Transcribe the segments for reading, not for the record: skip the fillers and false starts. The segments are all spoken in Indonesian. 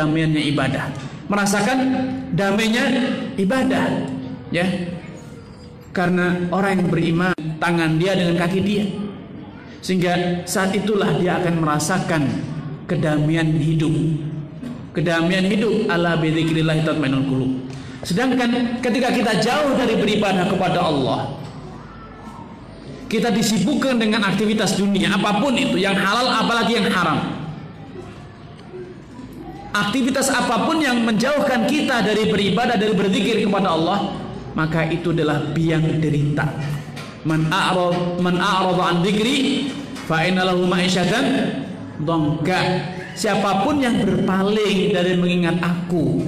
damainya ibadah, merasakan damainya ibadah, ya. Karena orang yang beriman, tangan dia dengan kaki dia, sehingga saat itulah dia akan merasakan kedamaian hidup. Kedamaian hidup ala bidzikrillah tatmainnul qulub. Sedangkan ketika kita jauh dari beribadah kepada Allah, kita disibukkan dengan aktivitas dunia, apapun itu, yang halal apalagi yang haram. Aktivitas apapun yang menjauhkan kita dari beribadah, dari berzikir kepada Allah, maka itu adalah biang derita. Man a'rada an dzikri fa inna lahu ma'isyatan dhanka. Siapapun yang berpaling dari mengingat aku,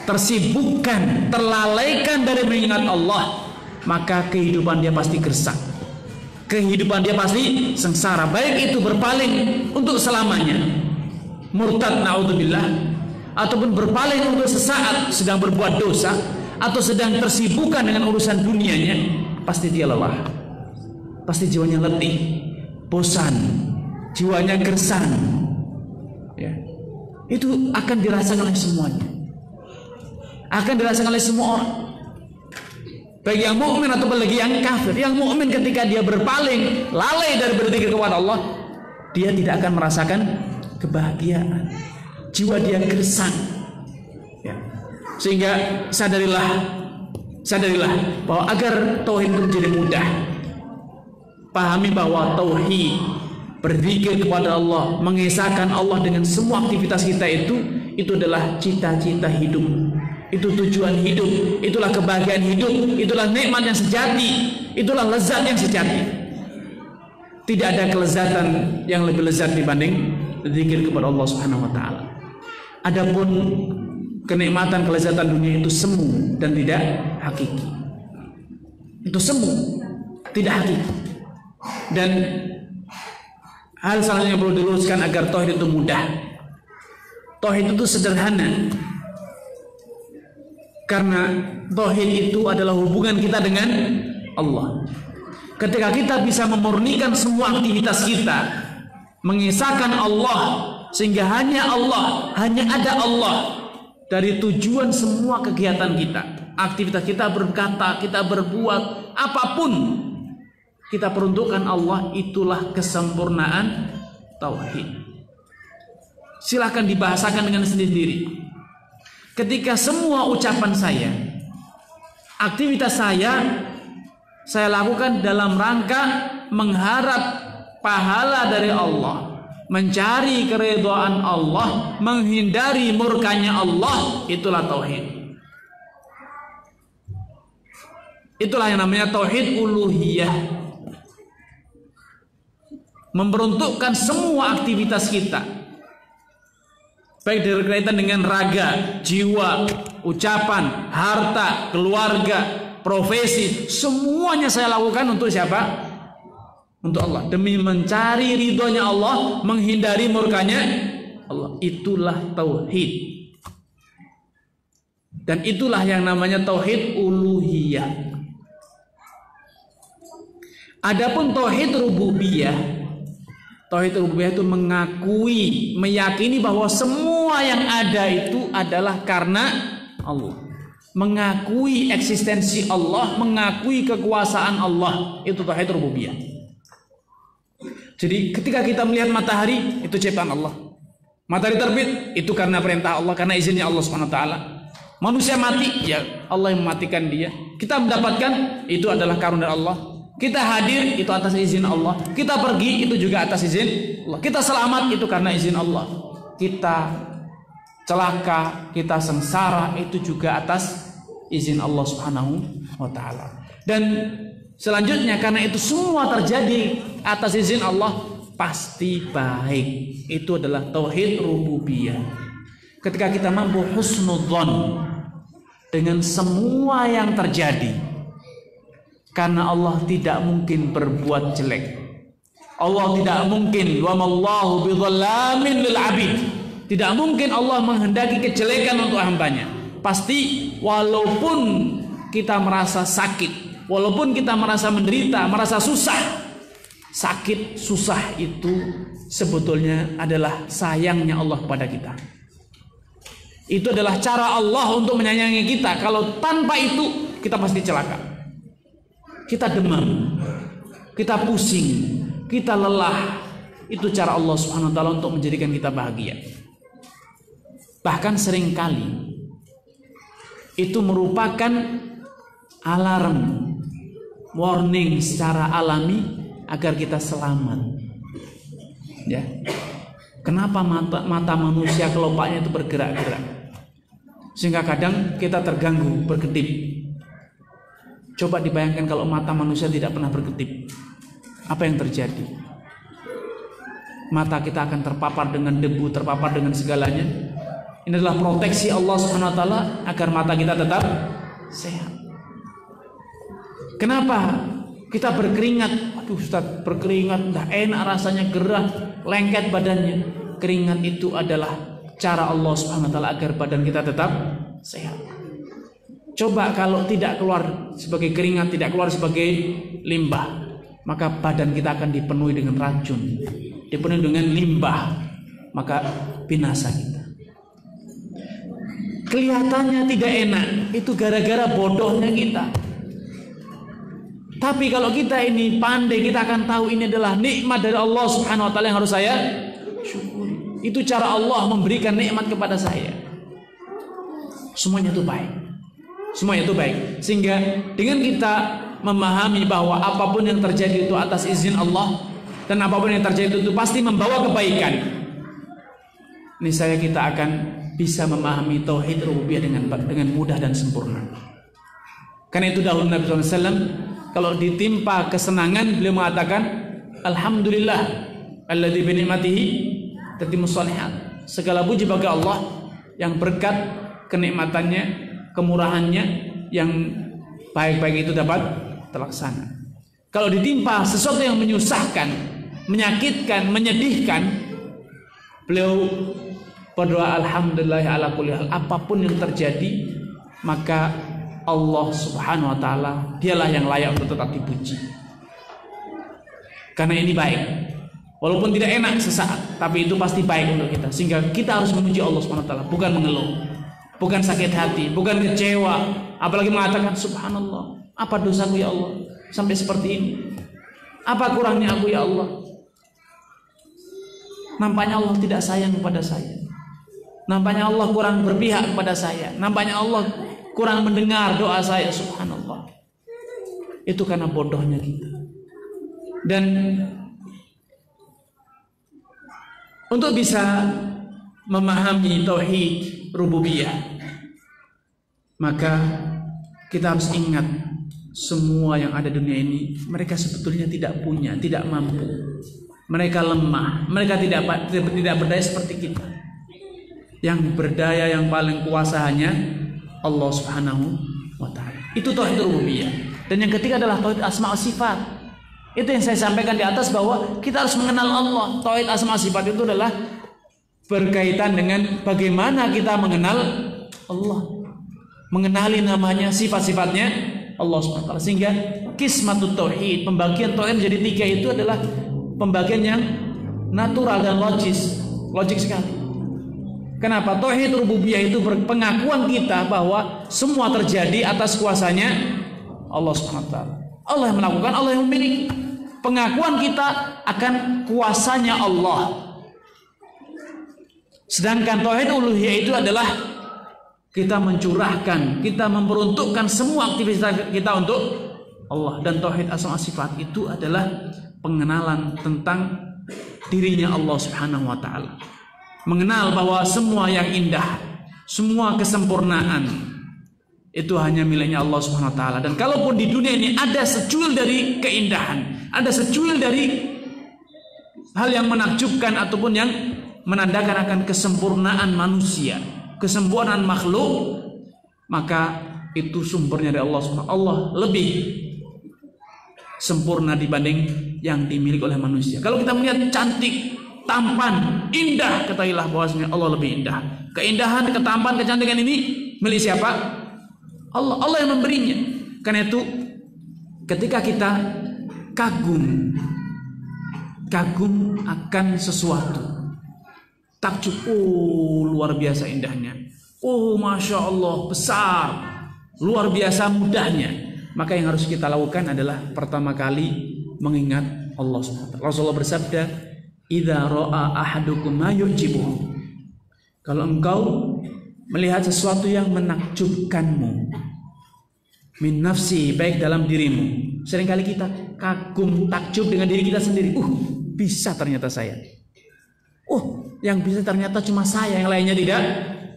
tersibukkan, terlalaikan dari mengingat Allah, maka kehidupan dia pasti gersang. Kehidupan dia pasti sengsara, baik itu berpaling untuk selamanya, murtad naudzubillah, ataupun berpaling untuk sesaat sedang berbuat dosa, atau sedang tersibukkan dengan urusan dunianya, pasti dia lelah, pasti jiwanya letih, bosan, jiwanya gersang, ya. Itu akan dirasakan oleh semuanya, akan dirasakan oleh semua orang, baik yang mukmin atau bagi yang kafir. Yang mukmin ketika dia berpaling, lalai dari berzikir kepada Allah, dia tidak akan merasakan kebahagiaan, jiwa dia gersang, ya. Sehingga sadarilah bahwa agar tauhid itu menjadi mudah, pahami bahwa tauhid, berzikir kepada Allah, mengesahkan Allah dengan semua aktivitas kita itu adalah cita-cita hidup, itu tujuan hidup, itulah kebahagiaan hidup, itulah nikmat yang sejati, itulah lezat yang sejati. Tidak ada kelezatan yang lebih lezat dibanding zikir kepada Allah Subhanahu wa taala. Adapun kenikmatan kelezatan dunia itu semu dan tidak hakiki. Itu semu, tidak hakiki. Dan hal selanjutnya yang perlu diluruskan agar tauhid itu mudah. Tauhid itu sederhana. Karena tauhid itu adalah hubungan kita dengan Allah. Ketika kita bisa memurnikan semua aktivitas kita, mengisahkan Allah, sehingga hanya Allah, hanya ada Allah dari tujuan semua kegiatan kita, aktivitas kita, berkata, kita berbuat, apapun kita peruntukkan Allah, itulah kesempurnaan tauhid. Silahkan dibahasakan dengan sendiri. Ketika semua ucapan saya, aktivitas saya lakukan dalam rangka mengharap pahala dari Allah, mencari keridhaan Allah, menghindari murkanya Allah, itulah tauhid. Itulah yang namanya tauhid uluhiyah. Memperuntukkan semua aktivitas kita, baik berkaitan dengan raga, jiwa, ucapan, harta, keluarga, profesi, semuanya saya lakukan untuk siapa? Untuk Allah, demi mencari ridhonya Allah, menghindari murkanya Allah. Itulah tauhid. Dan itulah yang namanya tauhid uluhiyah. Adapun tauhid rububiyah, tauhid rububiyah itu mengakui, meyakini bahwa semua yang ada itu adalah karena Allah. Mengakui eksistensi Allah, mengakui kekuasaan Allah, itu tauhid rububiyah. Jadi ketika kita melihat matahari, itu ciptaan Allah. Matahari terbit, itu karena perintah Allah, karena izinnya Allah SWT. Manusia mati, ya Allah yang mematikan dia. Kita mendapatkan, itu adalah karunia Allah. Kita hadir, itu atas izin Allah. Kita pergi, itu juga atas izin Allah. Kita selamat, itu karena izin Allah. Kita celaka, kita sengsara, itu juga atas izin Allah Subhanahu wa ta'ala. Dan selanjutnya, karena itu semua terjadi atas izin Allah, pasti baik. Itu adalah tauhid rububiyah. Ketika kita mampu husnudzon dengan semua yang terjadi, karena Allah tidak mungkin berbuat jelek. Allah tidak mungkin, wa mallahu bidzallamin lil abid. Tidak mungkin Allah menghendaki kejelekan untuk hambanya. Pasti walaupun kita merasa sakit, walaupun kita merasa menderita, merasa susah, sakit, susah itu sebetulnya adalah sayangnya Allah kepada kita. Itu adalah cara Allah untuk menyayangi kita. Kalau tanpa itu kita pasti celaka. Kita demam, kita pusing, kita lelah. Itu cara Allah Subhanahu wa taala untuk menjadikan kita bahagia. Bahkan seringkali itu merupakan alarm, warning secara alami agar kita selamat. Ya. Kenapa mata manusia kelopaknya itu bergerak-gerak? Sehingga kadang kita terganggu, berkedip. Coba dibayangkan kalau mata manusia tidak pernah berkedip. Apa yang terjadi? Mata kita akan terpapar dengan debu, terpapar dengan segalanya. Ini adalah proteksi Allah Subhanahu wa taala agar mata kita tetap sehat. Kenapa kita berkeringat? Aduh Ustaz, berkeringat enggak enak rasanya, gerah, lengket badannya. Keringat itu adalah cara Allah Subhanahu wa taala agar badan kita tetap sehat. Coba kalau tidak keluar sebagai keringat, tidak keluar sebagai limbah, maka badan kita akan dipenuhi dengan racun, dipenuhi dengan limbah, maka binasa kita. Kelihatannya tidak enak, itu gara-gara bodohnya kita. Tapi kalau kita ini pandai, kita akan tahu ini adalah nikmat dari Allah Subhanahu wa taala yang harus saya syukuri. Itu cara Allah memberikan nikmat kepada saya. Semuanya itu baik. Semuanya itu baik. Sehingga dengan kita memahami bahwa apapun yang terjadi itu atas izin Allah, dan apapun yang terjadi itu pasti membawa kebaikan, niscaya kita akan bisa memahami tauhid rububiyah dengan mudah dan sempurna. Karena itu dahulu Nabi SAW kalau ditimpa kesenangan beliau mengatakan alhamdulillah alladzi bi ni'matihi tatimmus shalihat. Segala puji bagi Allah yang berkat kenikmatannya, kemurahannya yang baik-baik itu dapat terlaksana. Kalau ditimpa sesuatu yang menyusahkan, menyakitkan, menyedihkan, beliau berdoa alhamdulillah ala kulli hal. Apapun yang terjadi, maka Allah Subhanahu wa taala dialah yang layak untuk tetap dipuji. Karena ini baik. Walaupun tidak enak sesaat, tapi itu pasti baik untuk kita. Sehingga kita harus memuji Allah Subhanahu wa taala, bukan mengeluh, bukan sakit hati, bukan kecewa, apalagi mengatakan subhanallah, apa dosaku ya Allah sampai seperti ini? Apa kurangnya aku ya Allah? Nampaknya Allah tidak sayang kepada saya. Nampaknya Allah kurang berpihak kepada saya. Nampaknya Allah kurang mendengar doa saya. Subhanallah. Itu karena bodohnya kita. Dan untuk bisa memahami tauhid rububiyah, maka kita harus ingat semua yang ada di dunia ini mereka sebetulnya tidak punya, tidak mampu. Mereka lemah, mereka tidak berdaya seperti kita. Yang berdaya, yang paling kuasa hanya Allah Subhanahu wa taala. Itu tauhid rububiyah. Dan yang ketiga adalah tauhid asma wa sifat. Itu yang saya sampaikan di atas bahwa kita harus mengenal Allah. Tauhid asma wa sifat itu adalah berkaitan dengan bagaimana kita mengenal Allah, mengenali namanya, sifat-sifatnya Allah Subhanahu wa taala. Sehingga qismatut tauhid, pembagian tauhid menjadi tiga itu adalah pembagian yang natural dan logik sekali. Kenapa? Tauhid rububiyah itu pengakuan kita bahwa semua terjadi atas kuasanya Allah Subhanahu wa taala. Allah yang melakukan, Allah yang memiliki. Pengakuan kita akan kuasanya Allah. Sedangkan tauhid uluhiyah itu adalah kita mencurahkan, kita memperuntukkan semua aktivitas kita untuk Allah. Dan tauhid asma sifat itu adalah pengenalan tentang dirinya Allah Subhanahu wa taala. Mengenal bahwa semua yang indah, semua kesempurnaan itu hanya miliknya Allah Subhanahu wa taala. Dan kalaupun di dunia ini ada secuil dari keindahan, ada secuil dari hal yang menakjubkan ataupun yang menandakan akan kesempurnaan manusia, kesempurnaan makhluk, maka itu sumbernya dari Allah Subhanahu wa taala. Allah lebih sempurna dibanding yang dimiliki oleh manusia. Kalau kita melihat cantik, tampan, indah, ketahuilah bahwasanya Allah lebih indah. Keindahan, ketampanan, kecantikan ini milik siapa? Allah. Allah yang memberinya. Karena itu ketika kita kagum akan sesuatu, takjub, luar biasa indahnya. Oh, Masya Allah, besar, luar biasa mudahnya. Maka yang harus kita lakukan adalah pertama kali mengingat Allah SWT. Rasulullah bersabda, "Idza ra'a ahadukum ma yu'jibuhu." Kalau engkau melihat sesuatu yang menakjubkanmu, min nafsi, baik dalam dirimu. Seringkali kita kagum, takjub dengan diri kita sendiri. Bisa ternyata saya. Yang bisa ternyata cuma saya, yang lainnya tidak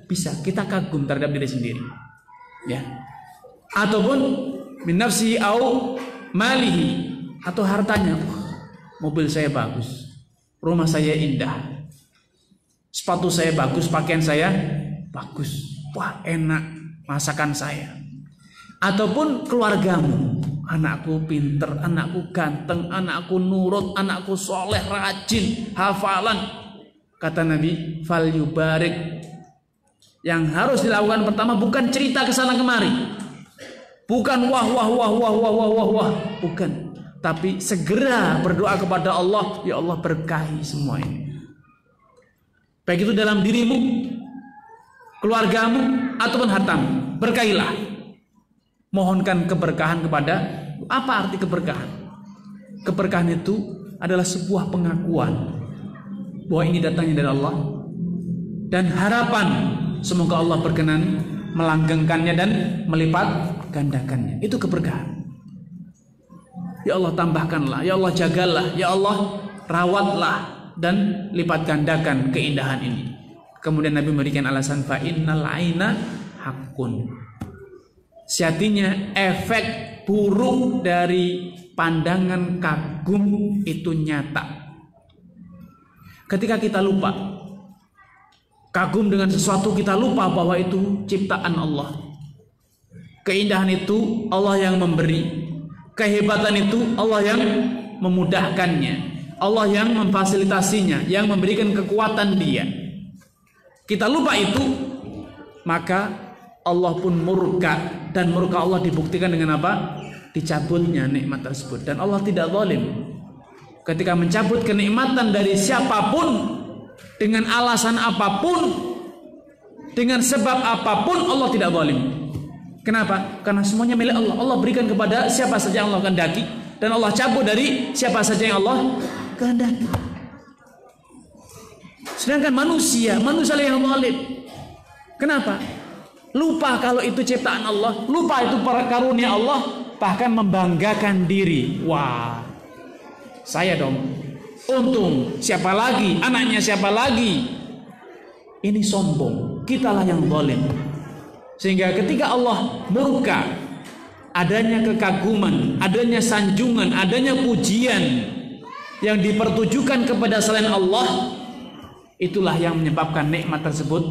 bisa. Kita kagum terhadap diri sendiri. Ya. Ataupun min nafsi au malihi, atau hartanya. Mobil saya bagus, rumah saya indah, sepatu saya bagus, pakaian saya bagus. Wah, enak masakan saya. Ataupun keluargamu, anakku pinter, anakku ganteng, anakku nurut, anakku soleh, rajin, hafalan. Kata Nabi, fal yubarik. Yang harus dilakukan pertama bukan cerita ke sana kemari, bukan wah, bukan. Tapi segera berdoa kepada Allah, ya Allah berkahi semua ini. Baik itu dalam dirimu, keluargamu, ataupun hartamu. Berkahilah. Mohonkan keberkahan kepada. Apa arti keberkahan? Keberkahan itu adalah sebuah pengakuan bahwa ini datangnya dari Allah, dan harapan semoga Allah berkenan melanggengkannya dan melipat gandakannya. Itu keberkahan. Ya Allah tambahkanlah, ya Allah jagalah, ya Allah rawatlah dan lipat gandakan keindahan ini. Kemudian Nabi memberikan alasan, fa innal aina haqqun. Sejatinya efek buruk dari pandangan kagum itu nyata. Ketika kita lupa kagum dengan sesuatu, kita lupa bahwa itu ciptaan Allah. Keindahan itu Allah yang memberi. Kehebatan itu Allah yang memudahkannya, Allah yang memfasilitasinya, yang memberikan kekuatan dia. Kita lupa itu, maka Allah pun murka, dan murka Allah dibuktikan dengan apa? Dicabutnya nikmat tersebut. Dan Allah tidak zalim. Ketika mencabut kenikmatan dari siapapun, dengan alasan apapun, dengan sebab apapun, Allah tidak zalim. Kenapa? Karena semuanya milik Allah. Allah berikan kepada siapa saja yang Allah kehendaki, dan Allah cabut dari siapa saja yang Allah kehendaki. Sedangkan manusia yang zalim. Kenapa? Lupa kalau itu ciptaan Allah, lupa itu para karunia Allah, bahkan membanggakan diri. Wah, saya dong, untung, siapa lagi, anaknya siapa lagi. Ini sombong, kitalah yang zalim. Sehingga ketika Allah murka, adanya kekaguman, adanya sanjungan, adanya pujian yang dipertujukan kepada selain Allah, itulah yang menyebabkan nikmat tersebut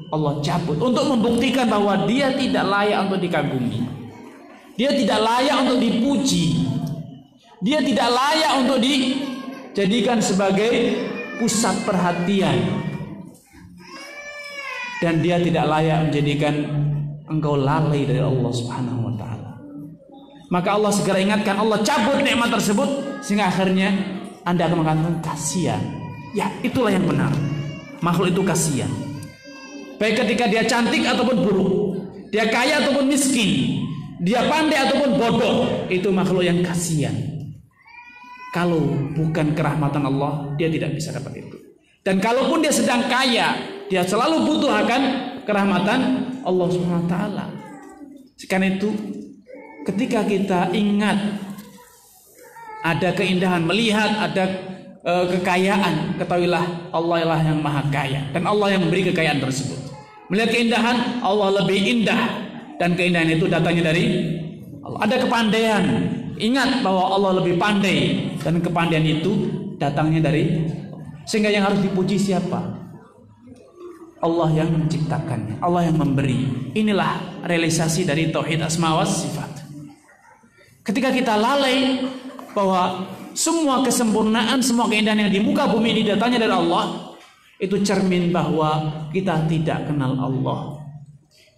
Allah cabut, untuk membuktikan bahwa dia tidak layak untuk dikagumi, dia tidak layak untuk dipuji, dia tidak layak untuk dijadikan sebagai pusat perhatian, dan dia tidak layak menjadikan engkau lalai dari Allah Subhanahu wa taala. Maka Allah segera ingatkan, Allah cabut nikmat tersebut, sehingga akhirnya Anda akan mengatakan kasihan. Ya, itulah yang benar. Makhluk itu kasihan. Baik ketika dia cantik ataupun buruk, dia kaya ataupun miskin, dia pandai ataupun bodoh, itu makhluk yang kasihan. Kalau bukan kerahmatan Allah, dia tidak bisa dapat itu. Dan kalaupun dia sedang kaya, dia selalu butuh akan kerahmatan Allah Subhanahu wa taala. Karena itu, ketika kita ingat ada keindahan, melihat ada kekayaan, ketahuilah Allah lah yang maha kaya, dan Allah yang memberi kekayaan tersebut. Melihat keindahan, Allah lebih indah, dan keindahan itu datangnya dari Allah. Ada kepandaian, ingat bahwa Allah lebih pandai, dan kepandaian itu datangnya dari Allah. Sehingga yang harus dipuji siapa? Allah yang menciptakannya, Allah yang memberi. Inilah realisasi dari tauhid asma wa sifat. Ketika kita lalai bahwa semua kesempurnaan, semua keindahan yang di muka bumi ini datangnya dari Allah, itu cermin bahwa kita tidak kenal Allah.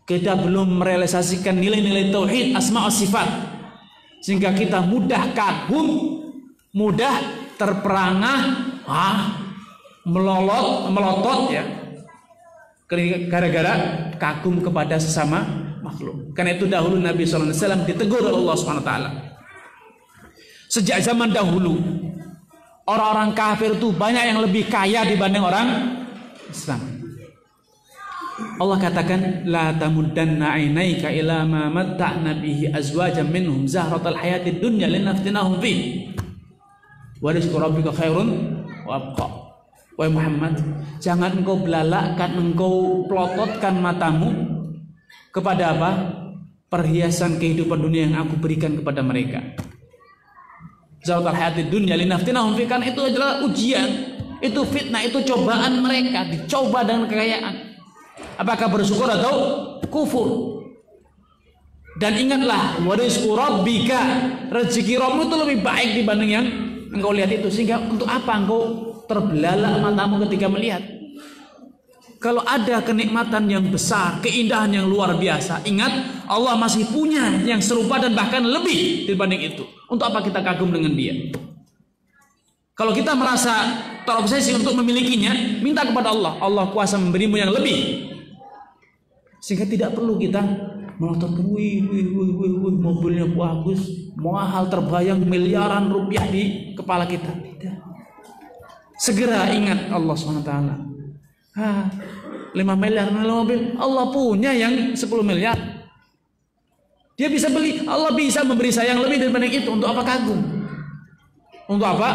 Kita belum merealisasikan nilai-nilai tauhid asma wa sifat, sehingga kita mudah kagum, mudah terperangah, melotot ya, gara-gara kagum kepada sesama makhluk. Karena itu dahulu Nabi SAW ditegur oleh Allah SWT. Sejak zaman dahulu orang-orang kafir itu banyak yang lebih kaya dibanding orang Islam. Allah katakan, la tamuddanna 'ainaika ila ma matta'na bihi azwajan minhum zahratal hayatid dunya linaftinahum fi wa rizqu rabbika khairun wa abqa. Wahai Muhammad, jangan engkau belalakkan, engkau pelototkan matamu kepada apa? Perhiasan kehidupan dunia yang aku berikan kepada mereka. Zahratal hayatid dunya linaftinahum fi, kan itu adalah ujian, itu fitnah, itu cobaan mereka, dicoba dengan kekayaan. Apakah bersyukur atau kufur? Dan ingatlah, wa rizqu rabbika, rezeki Rabbmu itu lebih baik dibanding yang engkau lihat itu. Sehingga untuk apa engkau terbelalak matamu ketika melihat? Kalau ada kenikmatan yang besar, keindahan yang luar biasa, ingat Allah masih punya yang serupa dan bahkan lebih dibanding itu. Untuk apa kita kagum dengan dia? Kalau kita merasa terobsesi untuk memilikinya, minta kepada Allah. Allah kuasa memberimu yang lebih. Sehingga tidak perlu kita melototkan, wih, mobilnya bagus, mahal, terbayang miliaran rupiah di kepala kita. Tidak. Segera ingat Allah SWT. 5 miliar mobil, Allah punya yang 10 miliar. Dia bisa beli, Allah bisa memberi saya yang lebih daripada itu. Untuk apa kagum? Untuk apa?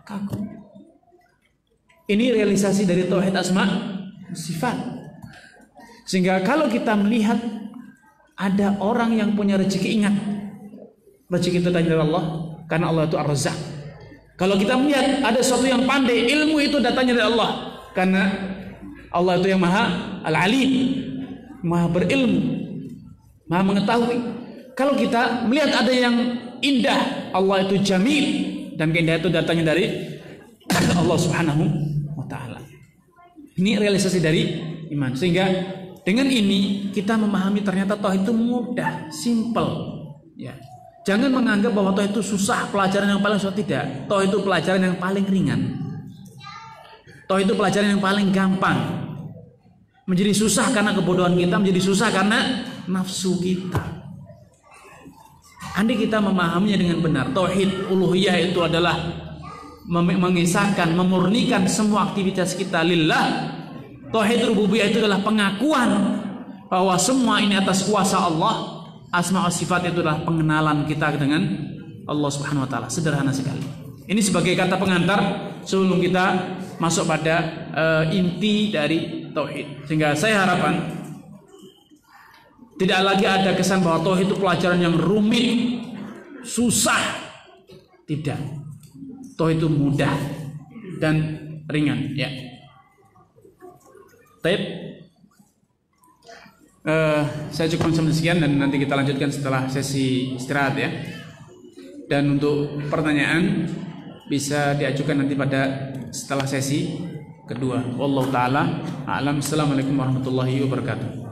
Kagum. Ini realisasi dari tauhid asma sifat. Sehingga kalau kita melihat ada orang yang punya rezeki, ingat rezeki itu datang dari Allah, karena Allah itu Ar-Razzaq. Kalau kita melihat ada sesuatu yang pandai, ilmu itu datangnya dari Allah, karena Allah itu yang Maha Al-Alim, Maha berilmu, Maha mengetahui. Kalau kita melihat ada yang indah, Allah itu Jamil, dan keindahan itu datangnya dari Allah Subhanahu wa Ta'ala. Ini realisasi dari iman. Sehingga dengan ini kita memahami ternyata tauhid itu mudah, simple. Ya. Jangan menganggap bahwa tauhid itu susah, pelajaran yang paling susah. Tidak. Tauhid itu pelajaran yang paling ringan. Tauhid itu pelajaran yang paling gampang. Menjadi susah karena kebodohan kita, menjadi susah karena nafsu kita. Andai kita memahaminya dengan benar, tauhid uluhiyah itu adalah mengisahkan, memurnikan semua aktivitas kita lillah. Tauhid rububiyah itu adalah pengakuan bahwa semua ini atas kuasa Allah. Asma wa sifat itu adalah pengenalan kita dengan Allah Subhanahu wa Ta'ala. Sederhana sekali. Ini sebagai kata pengantar sebelum kita masuk pada inti dari tauhid. Sehingga saya harapkan tidak lagi ada kesan bahwa tauhid itu pelajaran yang rumit, susah. Tidak. Tauhid itu mudah dan ringan, ya. Baik, saya cukup sampai sekian dan nanti kita lanjutkan setelah sesi istirahat, ya. Dan untuk pertanyaan bisa diajukan nanti pada setelah sesi kedua. Wallahu taala a'lam. Assalamualaikum warahmatullahi wabarakatuh.